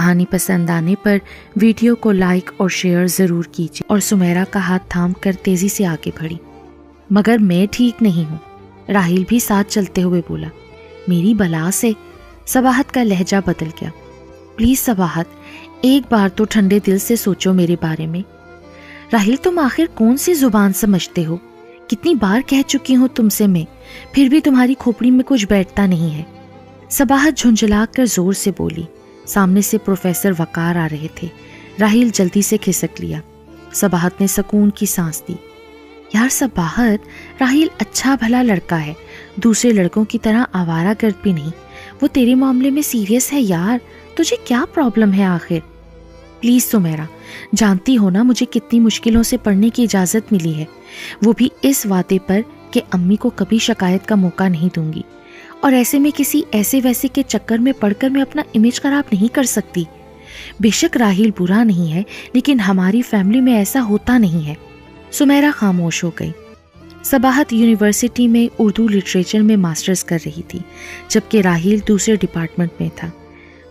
کہانی پسند آنے پر ویڈیو کو لائک اور شیئر ضرور کیجیے۔ اور سمیرہ کا ہاتھ تھام کر تیزی سے آگے بڑھی۔ مگر میں ٹھیک نہیں ہوں، راحیل بھی ساتھ چلتے ہوئے بولا۔ میری بلا سے؟ صباحت کا لہجہ بدل گیا۔ پلیز صباحت، ایک بار تو ٹھنڈے دل سے سوچو میرے بارے میں۔ راحیل تم آخر کون سی زبان سمجھتے ہو؟ کتنی بار کہہ چکی ہوں تم سے میں، پھر بھی تمہاری کھوپڑی میں کچھ بیٹھتا نہیں ہے۔ صباحت جھنجھلا کر زور سے بولی۔ سامنے سے پروفیسر وقار آ رہے تھے۔ راحیل جلدی سے کھسک لیا۔ صباحت نے سکون کی سانس دی۔ یار صباحت، راحیل اچھا بھلا لڑکا ہے، دوسرے لڑکوں کی طرح آوارہ گرد بھی نہیں، وہ تیرے معاملے میں سیریس ہے یار، تجھے کیا پرابلم ہے آخر؟ پلیز سمیرہ، جانتی ہو نا مجھے کتنی مشکلوں سے پڑھنے کی اجازت ملی ہے، وہ بھی اس وعدے پر کہ امی کو کبھی شکایت کا موقع نہیں دوں گی، اور ایسے میں کسی ایسے ویسے کے چکر میں پڑھ کر میں اپنا امیج خراب نہیں کر سکتی۔ بے شک راحیل برا نہیں ہے، لیکن ہماری فیملی میں ایسا ہوتا نہیں ہے۔ سمیرہ خاموش ہو گئی۔ صباحت یونیورسٹی میں اردو لٹریچر میں ماسٹرز کر رہی تھی، جبکہ راحیل دوسرے ڈپارٹمنٹ میں تھا۔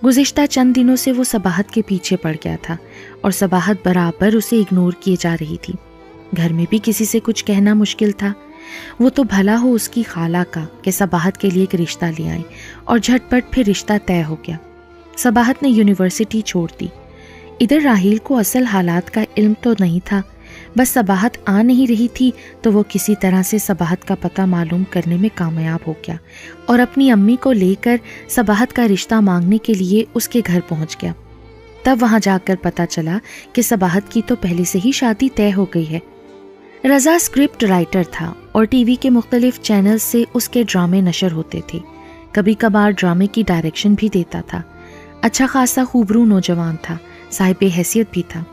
گزشتہ چند دنوں سے وہ صباحت کے پیچھے پڑ گیا تھا اور صباحت برابر اسے اگنور کیے جا رہی تھی۔ گھر میں بھی کسی سے کچھ کہنا مشکل تھا۔ وہ تو بھلا ہو اس کی خالہ کا کہ صباحت کے لیے ایک رشتہ لے آئی، اور جھٹ پٹ پھر رشتہ طے ہو گیا۔ صباحت نے یونیورسٹی چھوڑ دی۔ ادھر راحیل کو اصل حالات کا علم تو نہیں تھا، بس صباحت آ نہیں رہی تھی تو وہ کسی طرح سے صباحت کا پتہ معلوم کرنے میں کامیاب ہو گیا اور اپنی امی کو لے کر صباحت کا رشتہ مانگنے کے لیے اس کے گھر پہنچ گیا۔ تب وہاں جا کر پتہ چلا کہ صباحت کی تو پہلے سے ہی شادی طے ہو گئی ہے۔ رضا اسکرپٹ رائٹر تھا اور ٹی وی کے مختلف چینلز سے اس کے ڈرامے نشر ہوتے تھے۔ کبھی کبھار ڈرامے کی ڈائریکشن بھی دیتا تھا۔ اچھا خاصا خوبرو نوجوان تھا، صاحب حیثیت بھی تھا۔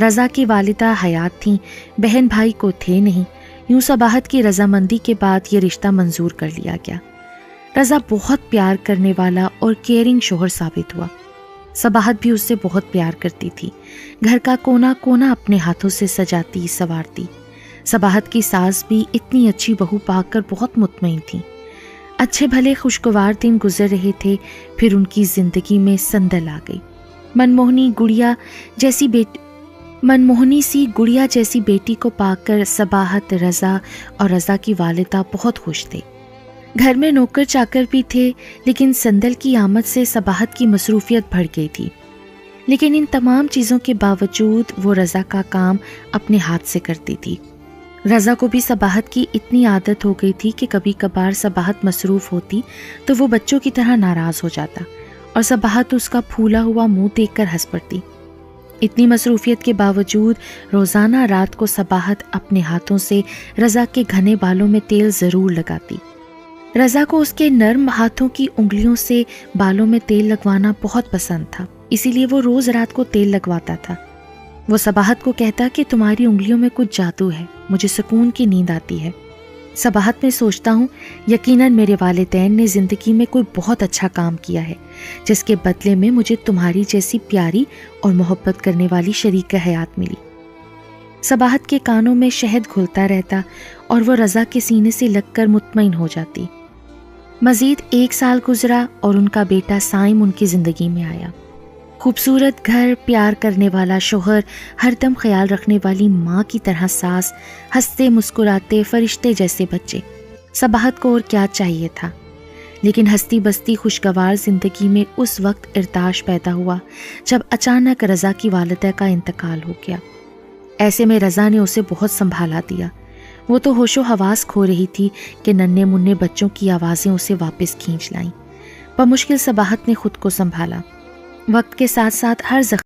رضا کی والدہ حیات تھیں، بہن بھائی کو تھے نہیں۔ یوں صباحت کی رضامندی کے بعد یہ رشتہ منظور کر لیا گیا۔ رضا بہت پیار کرنے والا اور کیئرنگ شوہر ثابت ہوا۔ صباحت بھی اس سے بہت پیار کرتی تھی، گھر کا کونا کونا اپنے ہاتھوں سے سجاتی سنوارتی۔ صباحت کی ساس بھی اتنی اچھی بہو پا کر بہت مطمئن تھی۔ اچھے بھلے خوشگوار دن گزر رہے تھے، پھر ان کی زندگی میں سندل آ گئی۔ منموہنی سی گڑیا جیسی بیٹی کو پا کر صباحت، رضا اور رضا کی والدہ بہت خوش تھے۔ گھر میں نوکر چاکر بھی تھے، لیکن سندل کی آمد سے صباحت کی مصروفیت بڑھ گئی تھی۔ لیکن ان تمام چیزوں کے باوجود وہ رضا کا کام اپنے ہاتھ سے کرتی تھی۔ رضا کو بھی صباحت کی اتنی عادت ہو گئی تھی کہ کبھی کبھار صباحت مصروف ہوتی تو وہ بچوں کی طرح ناراض ہو جاتا اور صباحت اس کا پھولا ہوا منہ دیکھ کر ہنس پڑتی۔ اتنی مصروفیت کے باوجود روزانہ رات کو صباحت اپنے ہاتھوں سے رضا کے گھنے بالوں میں تیل ضرور لگاتی۔ رضا کو اس کے نرم ہاتھوں کی انگلیوں سے بالوں میں تیل لگوانا بہت پسند تھا، اسی لیے وہ روز رات کو تیل لگواتا تھا۔ وہ صباحت کو کہتا کہ تمہاری انگلیوں میں کچھ جادو ہے، مجھے سکون کی نیند آتی ہے۔ صباحت میں سوچتا ہوں یقیناً میرے والدین نے زندگی میں کوئی بہت اچھا کام کیا ہے، جس کے بدلے میں مجھے تمہاری جیسی پیاری اور محبت کرنے والی شریک حیات ملی۔ صباحت کے کانوں میں شہد گھلتا رہتا اور وہ رضا کے سینے سے لگ کر مطمئن ہو جاتی۔ مزید 1 سال گزرا اور ان کا بیٹا سائم ان کی زندگی میں آیا۔ خوبصورت گھر، پیار کرنے والا شوہر، ہر دم خیال رکھنے والی ماں کی طرح ساس، ہنستے مسکراتے فرشتے جیسے بچے۔ صباحت کو اور کیا چاہیے تھا؟ لیکن ہستی بستی خوشگوار زندگی میں اس وقت ارتاش پیدا ہوا جب اچانک رضا کی والدہ کا انتقال ہو گیا۔ ایسے میں رضا نے اسے بہت سنبھالا دیا۔ وہ تو ہوش و حواس کھو رہی تھی کہ ننھے منھے بچوں کی آوازیں اسے واپس کھینچ لائیں۔ بمشکل صباحت نے خود کو سنبھالا۔ وقت کے ساتھ ساتھ ہر